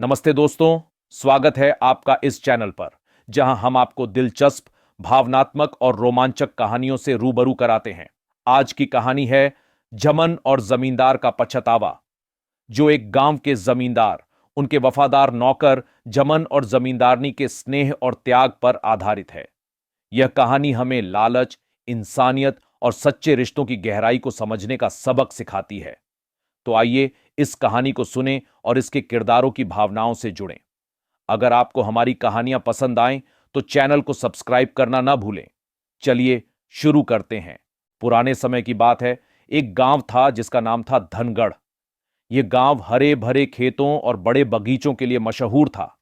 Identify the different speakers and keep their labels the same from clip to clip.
Speaker 1: नमस्ते दोस्तों, स्वागत है आपका इस चैनल पर जहां हम आपको दिलचस्प, भावनात्मक और रोमांचक कहानियों से रूबरू कराते हैं। आज की कहानी है झमन और जमींदार का पछतावा। जो एक गांव के जमींदार, उनके वफादार नौकर झमन और जमींदारनी के स्नेह और त्याग पर आधारित है। यह कहानी हमें लालच, इंसानियत और सच्चे रिश्तों की गहराई को समझने का सबक सिखाती है। तो आइए इस कहानी को सुनें और इसके किरदारों की भावनाओं से जुड़ें। अगर आपको हमारी कहानियां पसंद आएं तो चैनल को सब्सक्राइब करना ना भूलें। चलिए शुरू करते हैं। पुराने समय की बात है। एक गांव था जिसका नाम था धनगढ़। यह गांव हरे भरे खेतों और बड़े बगीचों के लिए मशहूर था।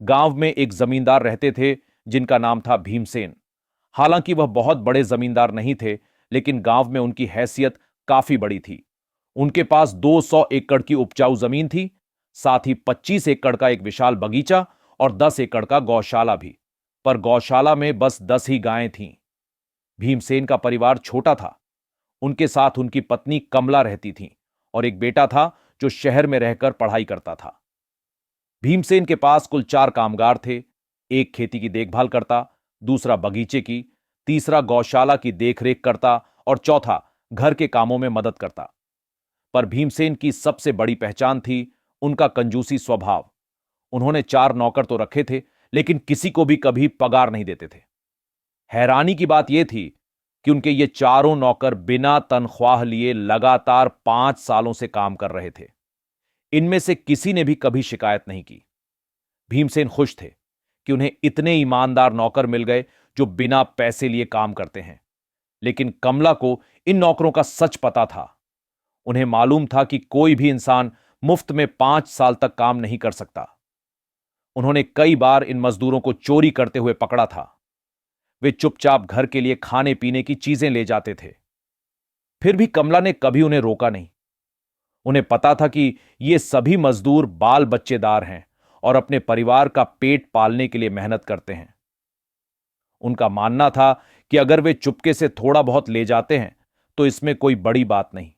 Speaker 1: गांव में एक जमींदार रहते थे जिनका नाम था भीमसेन। हालांकि वह बहुत बड़े जमींदार नहीं थे, लेकिन गांव में उनकी हैसियत काफी बड़ी थी। उनके पास 200 एकड़ की उपजाऊ जमीन थी, साथ ही 25 एकड़ का एक विशाल बगीचा और 10 एकड़ का गौशाला भी। पर गौशाला में बस 10 ही गायें थीं। भीमसेन का परिवार छोटा था। उनके साथ उनकी पत्नी कमला रहती थी और एक बेटा था जो शहर में रहकर पढ़ाई करता था। भीमसेन के पास कुल 4 कामगार थे। एक खेती की देखभाल करता, दूसरा बगीचे की, तीसरा गौशाला की देखरेख करता और चौथा घर के कामों में मदद करता। पर भीमसेन की सबसे बड़ी पहचान थी उनका कंजूसी स्वभाव। उन्होंने 4 नौकर तो रखे थे, लेकिन किसी को भी कभी पगार नहीं देते थे। हैरानी की बात यह थी कि उनके ये चारों नौकर बिना तनख्वाह लिए लगातार 5 सालों से काम कर रहे थे। इनमें से किसी ने भी कभी शिकायत नहीं की। भीमसेन खुश थे कि उन्हें इतने ईमानदार नौकर मिल गए जो बिना पैसे लिए काम करते हैं। लेकिन कमला को इन नौकरों का सच पता था। उन्हें मालूम था कि कोई भी इंसान मुफ्त में 5 साल तक काम नहीं कर सकता। उन्होंने कई बार इन मजदूरों को चोरी करते हुए पकड़ा था। वे चुपचाप घर के लिए खाने पीने की चीजें ले जाते थे। फिर भी कमला ने कभी उन्हें रोका नहीं। उन्हें पता था कि ये सभी मजदूर बाल बच्चेदार हैं और अपने परिवार का पेट पालने के लिए मेहनत करते हैं। उनका मानना था कि अगर वे चुपके से थोड़ा बहुत ले जाते हैं तो इसमें कोई बड़ी बात नहीं।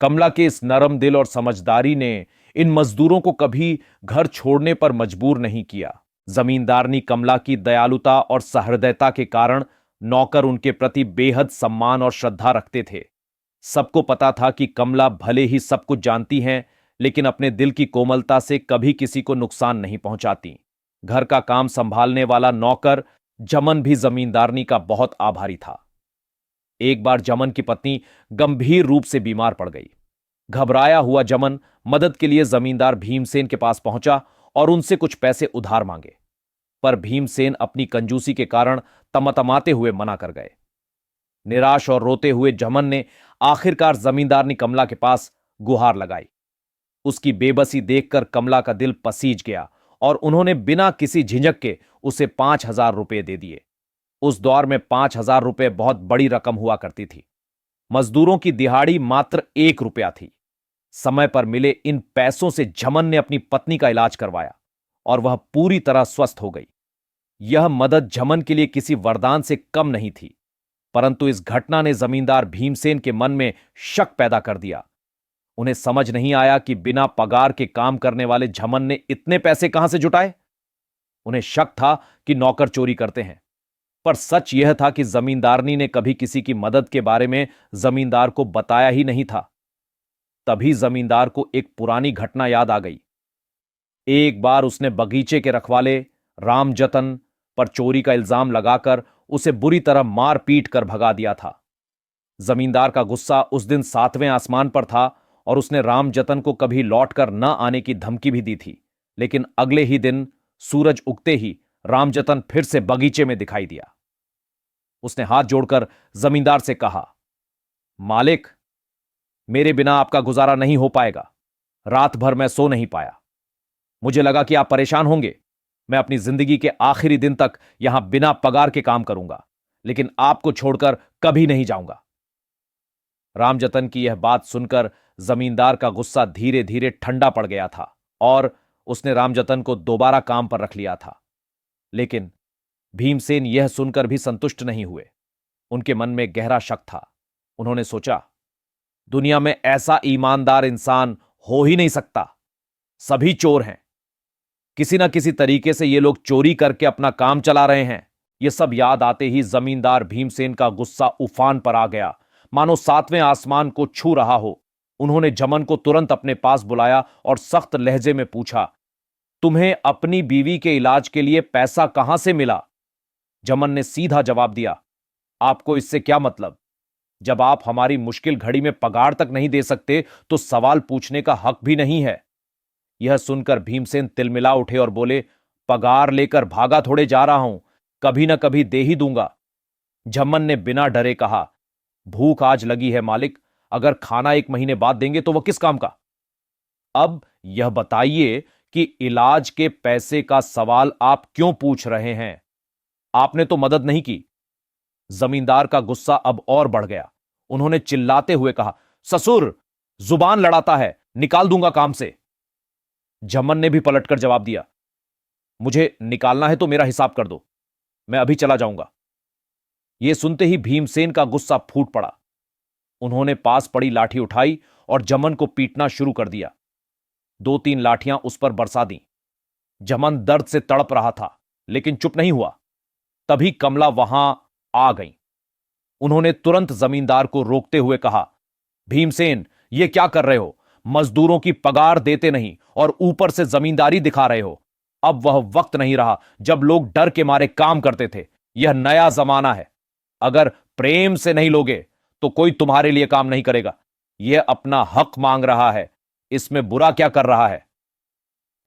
Speaker 1: कमला के इस नरम दिल और समझदारी ने इन मजदूरों को कभी घर छोड़ने पर मजबूर नहीं किया। जमींदारनी कमला की दयालुता और सहृदयता के कारण नौकर उनके प्रति बेहद सम्मान और श्रद्धा रखते थे। सबको पता था कि कमला भले ही सब कुछ जानती हैं, लेकिन अपने दिल की कोमलता से कभी किसी को नुकसान नहीं पहुंचाती। घर का काम संभालने वाला नौकर जमन भी जमींदारनी का बहुत आभारी था। एक बार जमन की पत्नी गंभीर रूप से बीमार पड़ गई। घबराया हुआ जमन मदद के लिए जमींदार भीमसेन के पास पहुंचा और उनसे कुछ पैसे उधार मांगे। पर भीमसेन अपनी कंजूसी के कारण तमतमाते हुए मना कर गए। निराश और रोते हुए जमन ने आखिरकार जमींदारनी कमला के पास गुहार लगाई। उसकी बेबसी देखकर कमला का दिल पसीज गया और उन्होंने बिना किसी झिझक के उसे 5,000 रुपए दे दिए। उस दौर में 5,000 रुपए बहुत बड़ी रकम हुआ करती थी। मजदूरों की दिहाड़ी मात्र 1 रुपया थी। समय पर मिले इन पैसों से झमन ने अपनी पत्नी का इलाज करवाया और वह पूरी तरह स्वस्थ हो गई। यह मदद झमन के लिए किसी वरदान से कम नहीं थी, परंतु इस घटना ने जमींदार भीमसेन के मन में शक पैदा कर दिया। उन्हें समझ नहीं आया कि बिना पगार के काम करने वाले झमन ने इतने पैसे कहां से जुटाए। उन्हें शक था कि नौकर चोरी करते हैं, पर सच यह था कि जमींदारनी ने कभी किसी की मदद के बारे में जमींदार को बताया ही नहीं था। तभी जमींदार को एक पुरानी घटना याद आ गई। एक बार उसने बगीचे के रखवाले रामजतन पर चोरी का इल्जाम लगाकर उसे बुरी तरह मार पीट कर भगा दिया था। जमींदार का गुस्सा उस दिन 7वें आसमान पर था और उसने रामजतन को कभी लौटकर न आने की धमकी भी दी थी। लेकिन अगले ही दिन सूरज उगते ही रामजतन फिर से बगीचे में दिखाई दिया। उसने हाथ जोड़कर जमींदार से कहा, मालिक, मेरे बिना आपका गुजारा नहीं हो पाएगा। रात भर मैं सो नहीं पाया। मुझे लगा कि आप परेशान होंगे। मैं अपनी जिंदगी के आखिरी दिन तक यहां बिना पगार के काम करूंगा, लेकिन आपको छोड़कर कभी नहीं जाऊंगा। रामजतन की यह बात सुनकर जमींदार का गुस्सा धीरे धीरे ठंडा पड़ गया था और उसने रामजतन को दोबारा काम पर रख लिया था। लेकिन भीमसेन यह सुनकर भी संतुष्ट नहीं हुए। उनके मन में गहरा शक था। उन्होंने सोचा, दुनिया में ऐसा ईमानदार इंसान हो ही नहीं सकता। सभी चोर हैं। किसी ना किसी तरीके से ये लोग चोरी करके अपना काम चला रहे हैं। ये सब याद आते ही जमींदार भीमसेन का गुस्सा उफान पर आ गया, मानो सातवें आसमान को छू रहा हो। उन्होंने झमन को तुरंत अपने पास बुलाया और सख्त लहजे में पूछा, तुम्हें अपनी बीवी के इलाज के लिए पैसा कहां से मिला? झमन ने सीधा जवाब दिया, आपको इससे क्या मतलब? जब आप हमारी मुश्किल घड़ी में पगार तक नहीं दे सकते तो सवाल पूछने का हक भी नहीं है। यह सुनकर भीमसेन तिलमिला उठे और बोले, पगार लेकर भागा थोड़े जा रहा हूं, कभी ना कभी दे ही दूंगा। झम्मन ने बिना डरे कहा, भूख आज लगी है मालिक, अगर खाना 1 महीने बाद देंगे तो वह किस काम का? अब यह बताइए कि इलाज के पैसे का सवाल आप क्यों पूछ रहे हैं? आपने तो मदद नहीं की। जमींदार का गुस्सा अब और बढ़ गया। उन्होंने चिल्लाते हुए कहा, ससुर, जुबान लड़ाता है, निकाल दूंगा काम से। झम्मन ने भी पलटकर जवाब दिया, मुझे निकालना है तो मेरा हिसाब कर दो, मैं अभी चला जाऊंगा। यह सुनते ही भीमसेन का गुस्सा फूट पड़ा। उन्होंने पास पड़ी लाठी उठाई और झम्मन को पीटना शुरू कर दिया। 2-3 लाठियां उस पर बरसा दी। झम्मन दर्द से तड़प रहा था, लेकिन चुप नहीं हुआ। तभी कमला वहां आ गई। उन्होंने तुरंत जमींदार को रोकते हुए कहा, भीमसेन, ये क्या कर रहे हो? मजदूरों की पगार देते नहीं और ऊपर से जमींदारी दिखा रहे हो। अब वह वक्त नहीं रहा जब लोग डर के मारे काम करते थे। यह नया जमाना है। अगर प्रेम से नहीं लोगे तो कोई तुम्हारे लिए काम नहीं करेगा। यह अपना हक मांग रहा है, इसमें बुरा क्या कर रहा है?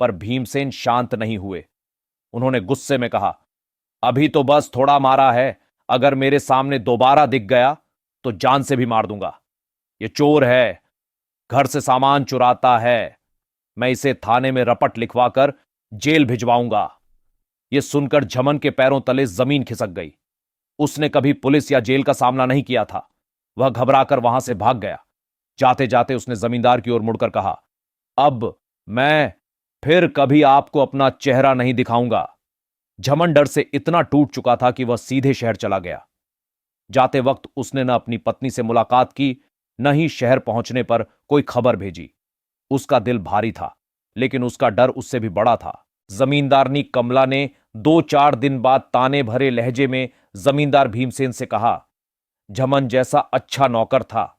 Speaker 1: पर भीमसेन शांत नहीं हुए। उन्होंने गुस्से में कहा, अभी तो बस थोड़ा मारा है, अगर मेरे सामने दोबारा दिख गया तो जान से भी मार दूंगा। यह चोर है, घर से सामान चुराता है। मैं इसे थाने में रपट लिखवाकर जेल भिजवाऊंगा। यह सुनकर झमन के पैरों तले जमीन खिसक गई। उसने कभी पुलिस या जेल का सामना नहीं किया था। वह घबराकर वहां से भाग गया। जाते जाते उसने जमींदार की ओर मुड़कर कहा, अब मैं फिर कभी आपको अपना चेहरा नहीं दिखाऊंगा। झमन डर से इतना टूट चुका था कि वह सीधे शहर चला गया। जाते वक्त उसने न अपनी पत्नी से मुलाकात की, न ही शहर पहुंचने पर कोई खबर भेजी। उसका दिल भारी था, लेकिन उसका डर उससे भी बड़ा था। जमींदारनी कमला ने 2-4 दिन बाद ताने भरे लहजे में जमींदार भीमसेन से कहा, झमन जैसा अच्छा नौकर था,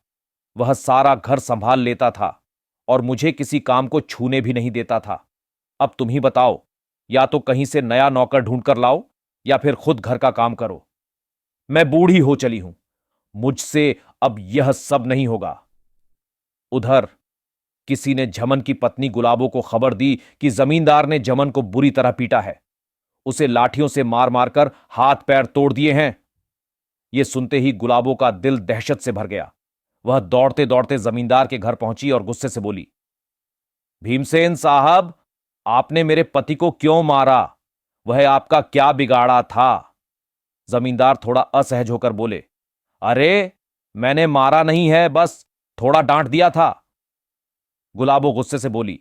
Speaker 1: वह सारा घर संभाल लेता था और मुझे किसी काम को छूने भी नहीं देता था। अब तुम ही बताओ, या तो कहीं से नया नौकर ढूंढकर लाओ या फिर खुद घर का काम करो। मैं बूढ़ी हो चली हूं, मुझसे अब यह सब नहीं होगा। उधर किसी ने झमन की पत्नी गुलाबो को खबर दी कि जमींदार ने झमन को बुरी तरह पीटा है। उसे लाठियों से मार मारकर हाथ पैर तोड़ दिए हैं। यह सुनते ही गुलाबो का दिल दहशत से भर गया। वह दौड़ते दौड़ते जमींदार के घर पहुंची और गुस्से से बोली, भीमसेन साहब, आपने मेरे पति को क्यों मारा? वह आपका क्या बिगाड़ा था? जमींदार थोड़ा असहज होकर बोले, अरे मैंने मारा नहीं है, बस थोड़ा डांट दिया था। गुलाबो गुस्से से बोली,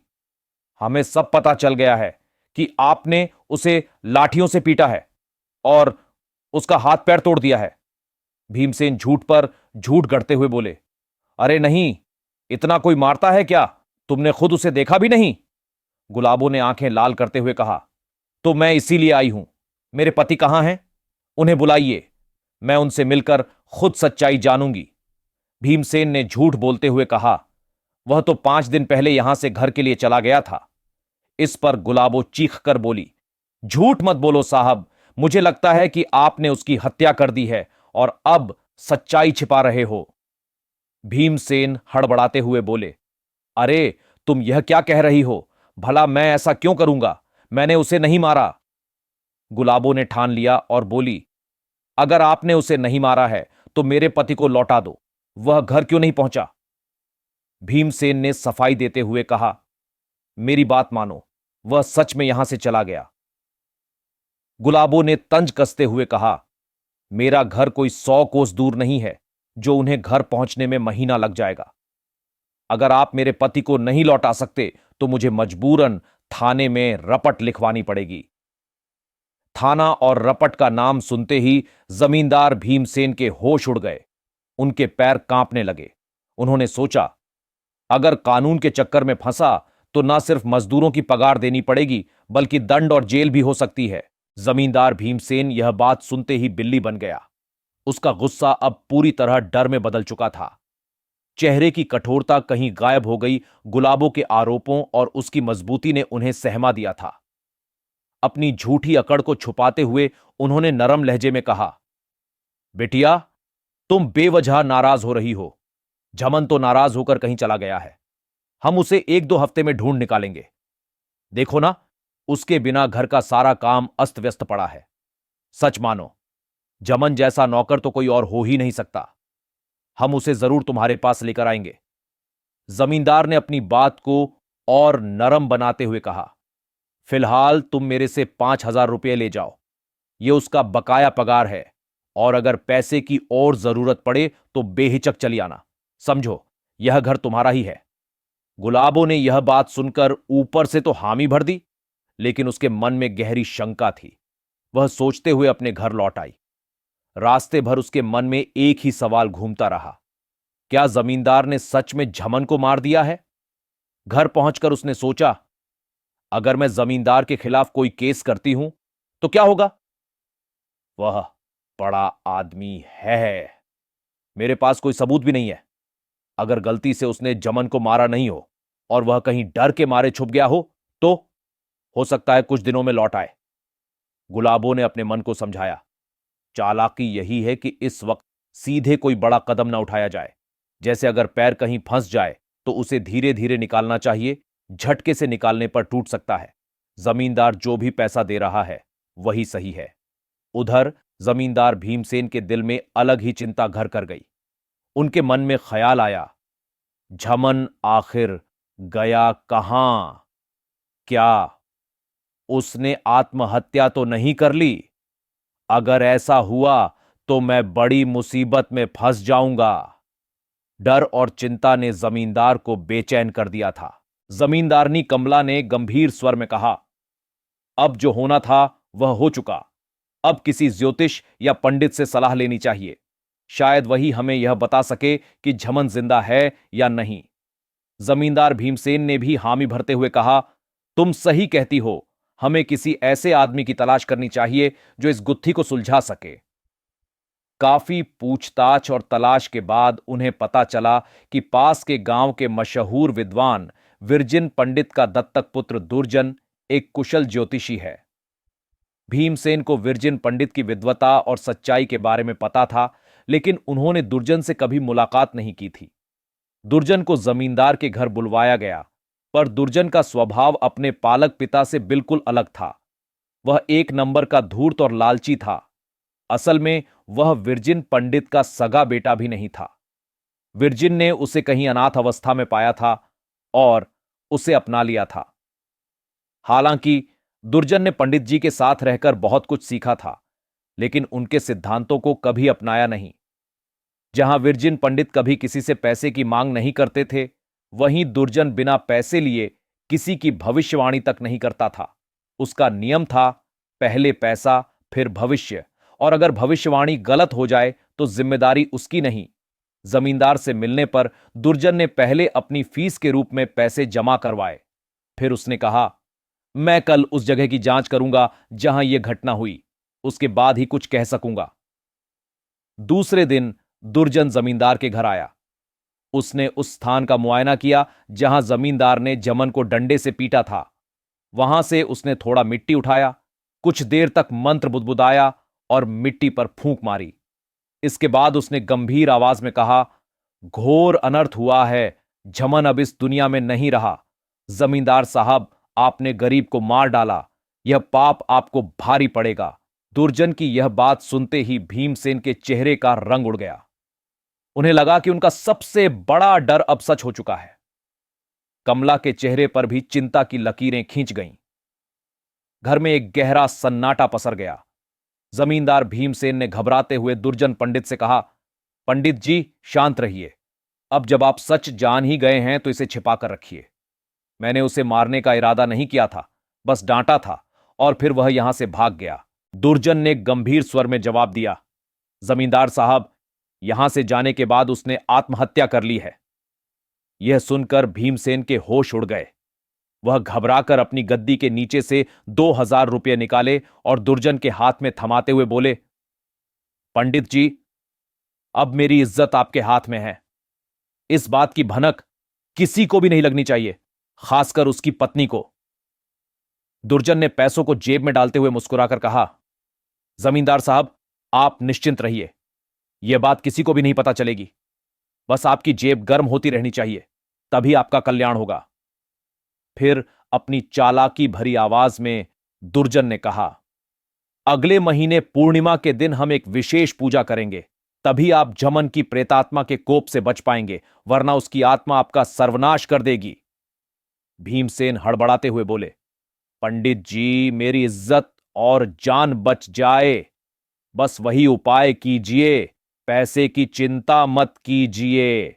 Speaker 1: हमें सब पता चल गया है कि आपने उसे लाठियों से पीटा है और उसका हाथ पैर तोड़ दिया है। भीमसेन झूठ पर झूठ गढ़ते हुए बोले, अरे नहीं, इतना कोई मारता है क्या? तुमने खुद उसे देखा भी नहीं? गुलाबो ने आंखें लाल करते हुए कहा, तो मैं इसीलिए आई हूं। मेरे पति कहां हैं? उन्हें बुलाइए, मैं उनसे मिलकर खुद सच्चाई जानूंगी। भीमसेन ने झूठ बोलते हुए कहा, वह तो 5 दिन पहले यहां से घर के लिए चला गया था। इस पर गुलाबो चीख कर बोली, झूठ मत बोलो साहब, मुझे लगता है कि आपने उसकी हत्या कर दी है और अब सच्चाई छिपा रहे हो। भीमसेन हड़बड़ाते हुए बोले, अरे तुम यह क्या कह रही हो? भला मैं ऐसा क्यों करूंगा? मैंने उसे नहीं मारा। गुलाबो ने ठान लिया और बोली, अगर आपने उसे नहीं मारा है तो मेरे पति को लौटा दो। वह घर क्यों नहीं पहुंचा? भीमसेन ने सफाई देते हुए कहा, मेरी बात मानो, वह सच में यहां से चला गया। गुलाबो ने तंज कसते हुए कहा, मेरा घर कोई 100 कोस दूर नहीं है जो उन्हें घर पहुंचने में महीना लग जाएगा। अगर आप मेरे पति को नहीं लौटा सकते तो मुझे मजबूरन थाने में रपट लिखवानी पड़ेगी। थाना और रपट का नाम सुनते ही जमींदार भीमसेन के होश उड़ गए। उनके पैर कांपने लगे। उन्होंने सोचा, अगर कानून के चक्कर में फंसा तो ना सिर्फ मजदूरों की पगार देनी पड़ेगी बल्कि दंड और जेल भी हो सकती है। जमींदार भीमसेन यह बात सुनते ही बिल्ली बन गया। उसका गुस्सा अब पूरी तरह डर में बदल चुका था। चेहरे की कठोरता कहीं गायब हो गई। गुलाबों के आरोपों और उसकी मजबूती ने उन्हें सहमा दिया था। अपनी झूठी अकड़ को छुपाते हुए उन्होंने नरम लहजे में कहा, बेटिया, तुम बेवजह नाराज हो रही हो। झमन तो नाराज होकर कहीं चला गया है। हम उसे 1-2 हफ्ते में ढूंढ निकालेंगे। देखो ना, उसके बिना घर का सारा काम अस्त व्यस्त पड़ा है। सच मानो, झमन जैसा नौकर तो कोई और हो ही नहीं सकता। हम उसे जरूर तुम्हारे पास लेकर आएंगे। जमींदार ने अपनी बात को और नरम बनाते हुए कहा, फिलहाल तुम मेरे से 5,000 रुपये ले जाओ। यह उसका बकाया पगार है, और अगर पैसे की और जरूरत पड़े तो बेहिचक चली आना। समझो, यह घर तुम्हारा ही है। गुलाबों ने यह बात सुनकर ऊपर से तो हामी भर दी, लेकिन उसके मन में गहरी शंका थी। वह सोचते हुए अपने घर लौट आई। रास्ते भर उसके मन में एक ही सवाल घूमता रहा, क्या जमींदार ने सच में झमन को मार दिया है? घर पहुंचकर उसने सोचा, अगर मैं जमींदार के खिलाफ कोई केस करती हूं तो क्या होगा? वह बड़ा आदमी है। मेरे पास कोई सबूत भी नहीं है। अगर गलती से उसने झमन को मारा नहीं हो और वह कहीं डर के मारे छुप गया तो हो सकता है कुछ दिनों में लौट आए। गुलाबों ने अपने मन को समझाया, चालाकी यही है कि इस वक्त सीधे कोई बड़ा कदम न उठाया जाए। जैसे अगर पैर कहीं फंस जाए तो उसे धीरे धीरे निकालना चाहिए। झटके से निकालने पर टूट सकता है। जमींदार जो भी पैसा दे रहा है वही सही है। उधर जमींदार भीमसेन के दिल में अलग ही चिंता घर कर गई। उनके मन में ख्याल आया, झमन आखिर गया कहां? क्या उसने आत्महत्या तो नहीं कर ली? अगर ऐसा हुआ तो मैं बड़ी मुसीबत में फंस जाऊंगा। डर और चिंता ने जमींदार को बेचैन कर दिया था। जमींदारनी कमला ने गंभीर स्वर में कहा, अब जो होना था वह हो चुका। अब किसी ज्योतिष या पंडित से सलाह लेनी चाहिए। शायद वही हमें यह बता सके कि झमन जिंदा है या नहीं। जमींदार भीमसेन ने भी हामी भरते हुए कहा, तुम सही कहती हो। हमें किसी ऐसे आदमी की तलाश करनी चाहिए जो इस गुत्थी को सुलझा सके। काफी पूछताछ और तलाश के बाद उन्हें पता चला कि पास के गांव के मशहूर विद्वान विरजिन पंडित का दत्तक पुत्र दुर्जन एक कुशल ज्योतिषी है। भीमसेन को विरजिन पंडित की विद्वता और सच्चाई के बारे में पता था, लेकिन उन्होंने दुर्जन से कभी मुलाकात नहीं की थी। दुर्जन को जमींदार के घर बुलवाया गया, पर दुर्जन का स्वभाव अपने पालक पिता से बिल्कुल अलग था। वह एक नंबर का धूर्त और लालची था। असल में वह विरजिन पंडित का सगा बेटा भी नहीं था। विरजिन ने उसे कहीं अनाथ अवस्था में पाया था और उसे अपना लिया था। हालांकि दुर्जन ने पंडित जी के साथ रहकर बहुत कुछ सीखा था, लेकिन उनके सिद्धांतों को कभी अपनाया नहीं। जहां विरजिन पंडित कभी किसी से पैसे की मांग नहीं करते थे, वहीं दुर्जन बिना पैसे लिए किसी की भविष्यवाणी तक नहीं करता था। उसका नियम था, पहले पैसा फिर भविष्य, और अगर भविष्यवाणी गलत हो जाए तो जिम्मेदारी उसकी नहीं। जमींदार से मिलने पर दुर्जन ने पहले अपनी फीस के रूप में पैसे जमा करवाए। फिर उसने कहा, मैं कल उस जगह की जांच करूंगा जहां यह घटना हुई, उसके बाद ही कुछ कह सकूंगा। दूसरे दिन दुर्जन जमींदार के घर आया। उसने उस स्थान का मुआयना किया जहां जमींदार ने झमन को डंडे से पीटा था। वहां से उसने थोड़ा मिट्टी उठाया, कुछ देर तक मंत्र बुदबुदाया और मिट्टी पर फूंक मारी। इसके बाद उसने गंभीर आवाज में कहा, घोर अनर्थ हुआ है। झमन अब इस दुनिया में नहीं रहा। जमींदार साहब, आपने गरीब को मार डाला। यह पाप आपको भारी पड़ेगा। दुर्जन की यह बात सुनते ही भीमसेन के चेहरे का रंग उड़ गया। उन्हें लगा कि उनका सबसे बड़ा डर अब सच हो चुका है। कमला के चेहरे पर भी चिंता की लकीरें खींच गईं। घर में एक गहरा सन्नाटा पसर गया। जमींदार भीमसेन ने घबराते हुए दुर्जन पंडित से कहा, पंडित जी, शांत रहिए। अब जब आप सच जान ही गए हैं तो इसे छिपा कर रखिए। मैंने उसे मारने का इरादा नहीं किया था, बस डांटा था और फिर वह यहां से भाग गया। दुर्जन ने गंभीर स्वर में जवाब दिया, जमींदार साहब, यहां से जाने के बाद उसने आत्महत्या कर ली है। यह सुनकर भीमसेन के होश उड़ गए। वह घबराकर अपनी गद्दी के नीचे से 2,000 रुपये निकाले और दुर्जन के हाथ में थमाते हुए बोले, पंडित जी, अब मेरी इज्जत आपके हाथ में है। इस बात की भनक किसी को भी नहीं लगनी चाहिए, खासकर उसकी पत्नी को। दुर्जन ने पैसों को जेब में डालते हुए मुस्कुराकर कहा, जमींदार साहब, आप निश्चिंत रहिए, यह बात किसी को भी नहीं पता चलेगी। बस आपकी जेब गर्म होती रहनी चाहिए, तभी आपका कल्याण होगा। फिर अपनी चालाकी भरी आवाज में दुर्जन ने कहा, अगले महीने पूर्णिमा के दिन हम एक विशेष पूजा करेंगे, तभी आप जमन की प्रेतात्मा के कोप से बच पाएंगे, वरना उसकी आत्मा आपका सर्वनाश कर देगी। भीमसेन हड़बड़ाते हुए बोले, पंडित जी, मेरी इज्जत और जान बच जाए, बस वही उपाय कीजिए, पैसे की चिंता मत कीजिए।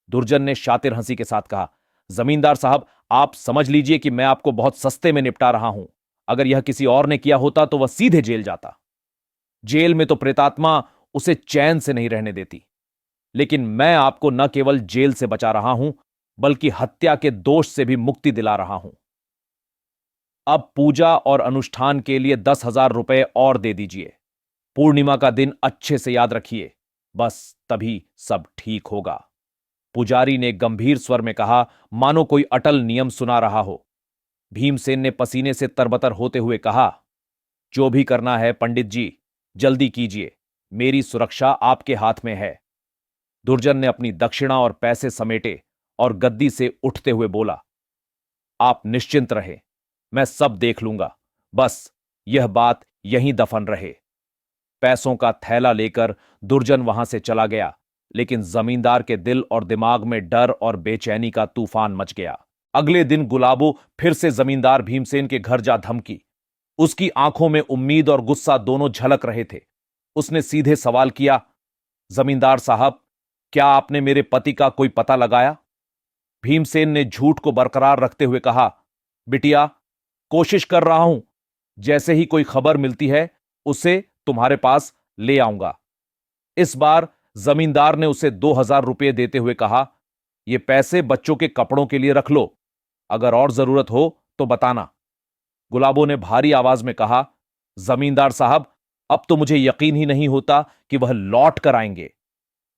Speaker 1: दुर्जन ने शातिर हंसी के साथ कहा, जमींदार साहब, आप समझ लीजिए कि मैं आपको बहुत सस्ते में निपटा रहा हूं। अगर यह किसी और ने किया होता तो वह सीधे जेल जाता। जेल में तो प्रेतात्मा उसे चैन से नहीं रहने देती, लेकिन मैं आपको न केवल जेल से बचा रहा हूं, बल्कि हत्या के दोष से भी मुक्ति दिला रहा हूं। अब पूजा और अनुष्ठान के लिए 10,000 रुपए और दे दीजिए। पूर्णिमा का दिन अच्छे से याद रखिए, बस तभी सब ठीक होगा। पुजारी ने गंभीर स्वर में कहा, मानो कोई अटल नियम सुना रहा हो। भीमसेन ने पसीने से तरबतर होते हुए कहा, जो भी करना है पंडित जी, जल्दी कीजिए, मेरी सुरक्षा आपके हाथ में है। दुर्जन ने अपनी दक्षिणा और पैसे समेटे और गद्दी से उठते हुए बोला, आप निश्चिंत रहे, मैं सब देख लूंगा, बस यह बात यहीं दफन रहे। पैसों का थैला लेकर दुर्जन वहां से चला गया, लेकिन जमींदार के दिल और दिमाग में डर और बेचैनी का तूफान मच गया। अगले दिन गुलाबो फिर से जमींदार भीमसेन के घर जा धमकी। उसकी आंखों में उम्मीद और गुस्सा दोनों झलक रहे थे। उसने सीधे सवाल किया, जमींदार साहब, क्या आपने मेरे पति का कोई पता लगाया? भीमसेन ने झूठ को बरकरार रखते हुए कहा, बिटिया, कोशिश कर रहा हूं, जैसे ही कोई खबर मिलती है उसे तुम्हारे पास ले आऊंगा। इस बार जमींदार ने उसे 2,000 रुपये देते हुए कहा, ये पैसे बच्चों के कपड़ों के लिए रख लो, अगर और जरूरत हो तो बताना। गुलाबो ने भारी आवाज में कहा, जमींदार साहब, अब तो मुझे यकीन ही नहीं होता कि वह लौट कर आएंगे।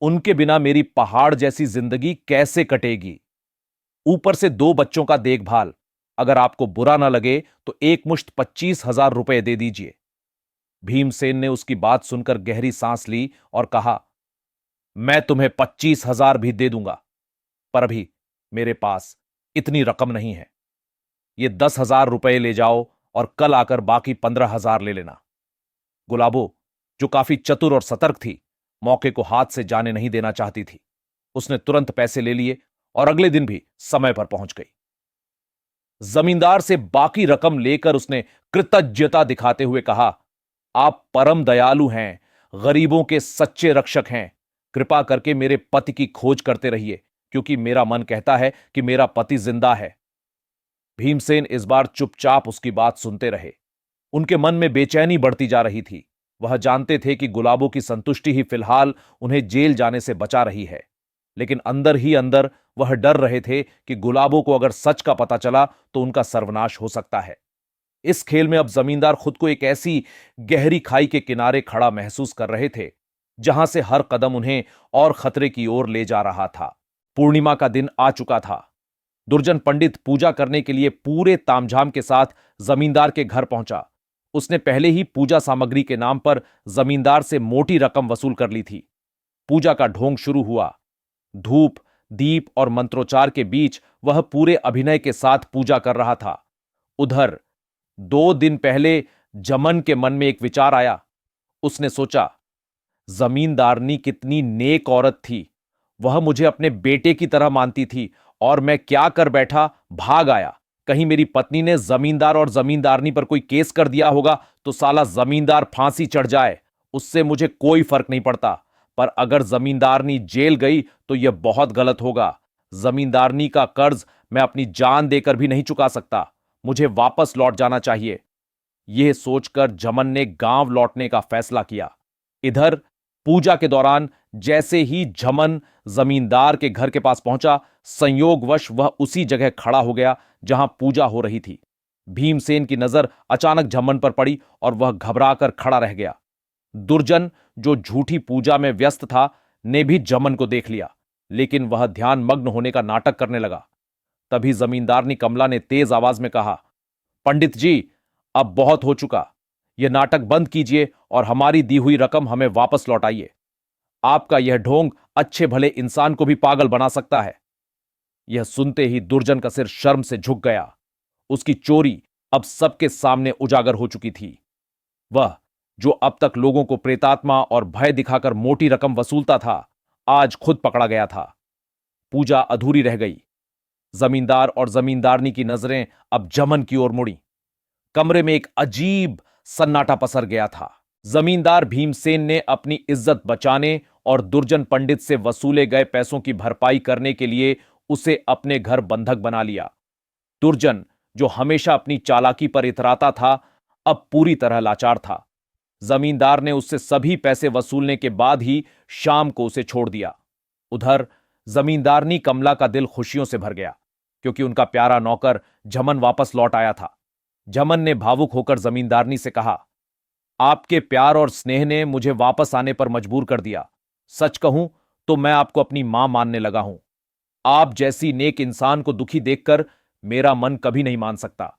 Speaker 1: उनके बिना मेरी पहाड़ जैसी जिंदगी कैसे कटेगी? ऊपर से 2 बच्चों का देखभाल। अगर आपको बुरा ना लगे तो एक मुश्त 25,000 रुपए दे दीजिए। भीमसेन ने उसकी बात सुनकर गहरी सांस ली और कहा, मैं तुम्हें 25,000 भी दे दूंगा, पर अभी मेरे पास इतनी रकम नहीं है। ये 10,000 रुपए ले जाओ और कल आकर बाकी 15,000 ले लेना। गुलाबो, जो काफी चतुर और सतर्क थी, मौके को हाथ से जाने नहीं देना चाहती थी। उसने तुरंत पैसे ले लिए और अगले दिन भी समय पर पहुंच गई। जमींदार से बाकी रकम लेकर उसने कृतज्ञता दिखाते हुए कहा, आप परम दयालु हैं, गरीबों के सच्चे रक्षक हैं। कृपा करके मेरे पति की खोज करते रहिए, क्योंकि मेरा मन कहता है कि मेरा पति जिंदा है। भीमसेन इस बार चुपचाप उसकी बात सुनते रहे। उनके मन में बेचैनी बढ़ती जा रही थी। वह जानते थे कि गुलाबों की संतुष्टि ही फिलहाल उन्हें जेल जाने से बचा रही है, लेकिन अंदर ही अंदर वह डर रहे थे कि गुलाबों को अगर सच का पता चला तो उनका सर्वनाश हो सकता है। इस खेल में अब जमींदार खुद को एक ऐसी गहरी खाई के किनारे खड़ा महसूस कर रहे थे, जहां से हर कदम उन्हें और खतरे की ओर ले जा रहा था। पूर्णिमा का दिन आ चुका था। दुर्जन पंडित पूजा करने के लिए पूरे तामझाम के साथ जमींदार के घर पहुंचा। उसने पहले ही पूजा सामग्री के नाम पर जमींदार से मोटी रकम वसूल कर ली थी। पूजा का ढोंग शुरू हुआ। धूप, दीप और मंत्रोच्चार के बीच वह पूरे अभिनय के साथ पूजा कर रहा था। उधर 2 दिन पहले जमन के मन में एक विचार आया। उसने सोचा, जमींदारनी कितनी नेक औरत थी। वह मुझे अपने बेटे की तरह मानती थी और मैं क्या कर बैठा, भाग आया। कहीं मेरी पत्नी ने जमींदार और जमींदारनी पर कोई केस कर दिया होगा तो साला जमींदार फांसी चढ़ जाए, उससे मुझे कोई फर्क नहीं पड़ता। पर अगर जमींदारनी जेल गई तो यह बहुत गलत होगा। जमींदारनी का कर्ज मैं अपनी जान देकर भी नहीं चुका सकता। मुझे वापस लौट जाना चाहिए। यह सोचकर जमन ने गांव लौटने का फैसला किया। इधर पूजा के दौरान जैसे ही झमन जमींदार के घर के पास पहुंचा, संयोगवश वह उसी जगह खड़ा हो गया जहां पूजा हो रही थी। भीमसेन की नजर अचानक झमन पर पड़ी और वह घबराकर खड़ा रह गया। दुर्जन, जो झूठी पूजा में व्यस्त था, ने भी झमन को देख लिया, लेकिन वह ध्यान मग्न होने का नाटक करने लगा। तभी जमींदारनी कमला ने तेज आवाज में कहा, पंडित जी, अब बहुत हो चुका। यह नाटक बंद कीजिए और हमारी दी हुई रकम हमें वापस लौटाइए। आपका यह ढोंग अच्छे भले इंसान को भी पागल बना सकता है। यह सुनते ही दुर्जन का सिर शर्म से झुक गया। उसकी चोरी अब सबके सामने उजागर हो चुकी थी। वह, जो अब तक लोगों को प्रेतात्मा और भय दिखाकर मोटी रकम वसूलता था, आज खुद पकड़ा गया था। पूजा अधूरी रह गई। जमींदार और जमींदारनी की नजरें अब झमन की ओर मुड़ी। कमरे में एक अजीब सन्नाटा पसर गया था। जमींदार भीमसेन ने अपनी इज्जत बचाने और दुर्जन पंडित से वसूले गए पैसों की भरपाई करने के लिए उसे अपने घर बंधक बना लिया। दुर्जन, जो हमेशा अपनी चालाकी पर इतराता था, अब पूरी तरह लाचार था। जमींदार ने उससे सभी पैसे वसूलने के बाद ही शाम को उसे छोड़ दिया। उधर जमींदारनी कमला का दिल खुशियों से भर गया, क्योंकि उनका प्यारा नौकर झमन वापस लौट आया था। झमन ने भावुक होकर जमींदारनी से कहा, आपके प्यार और स्नेह ने मुझे वापस आने पर मजबूर कर दिया। सच कहूं तो मैं आपको अपनी मां मानने लगा हूं। आप जैसी नेक इंसान को दुखी देखकर मेरा मन कभी नहीं मान सकता।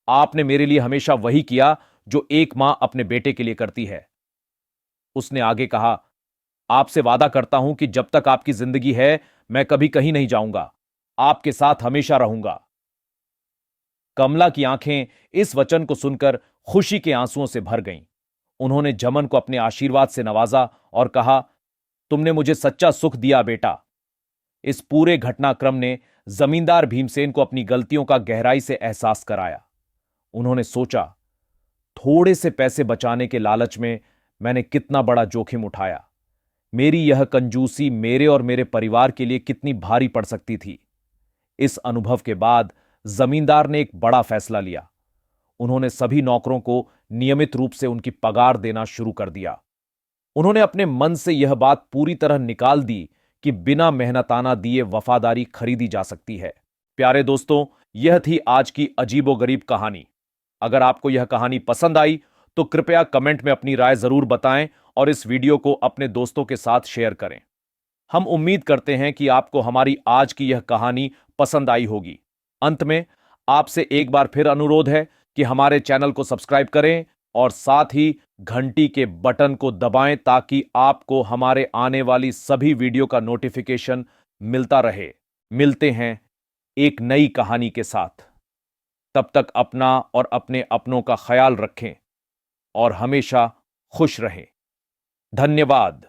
Speaker 1: आपने मेरे लिए हमेशा वही किया जो एक मां अपने बेटे के लिए करती है। उसने आगे कहा, आपसे वादा करता हूं कि जब तक आपकी जिंदगी है, मैं कभी कहीं नहीं जाऊंगा। आपके साथ हमेशा रहूंगा। कमला की आंखें इस वचन को सुनकर खुशी के आंसुओं से भर गईं। उन्होंने झमन को अपने आशीर्वाद से नवाजा और कहा, तुमने मुझे सच्चा सुख दिया बेटा। इस पूरे घटनाक्रम ने जमींदार भीमसेन को अपनी गलतियों का गहराई से एहसास कराया। उन्होंने सोचा, थोड़े से पैसे बचाने के लालच में मैंने कितना बड़ा जोखिम उठाया। मेरी यह कंजूसी मेरे और मेरे परिवार के लिए कितनी भारी पड़ सकती थी। इस अनुभव के बाद जमींदार ने एक बड़ा फैसला लिया। उन्होंने सभी नौकरों को नियमित रूप से उनकी पगार देना शुरू कर दिया। उन्होंने अपने मन से यह बात पूरी तरह निकाल दी कि बिना मेहनताना दिए वफादारी खरीदी जा सकती है। प्यारे दोस्तों, यह थी आज की अजीबोगरीब कहानी। अगर आपको यह कहानी पसंद आई तो कृपया कमेंट में अपनी राय जरूर बताएं और इस वीडियो को अपने दोस्तों के साथ शेयर करें। हम उम्मीद करते हैं कि आपको हमारी आज की यह कहानी पसंद आई होगी। अंत में आपसे एक बार फिर अनुरोध है कि हमारे चैनल को सब्सक्राइब करें और साथ ही घंटी के बटन को दबाएं ताकि आपको हमारे आने वाली सभी वीडियो का नोटिफिकेशन मिलता रहे। मिलते हैं एक नई कहानी के साथ। तब तक अपना और अपने अपनों का ख्याल रखें और हमेशा खुश रहें। धन्यवाद।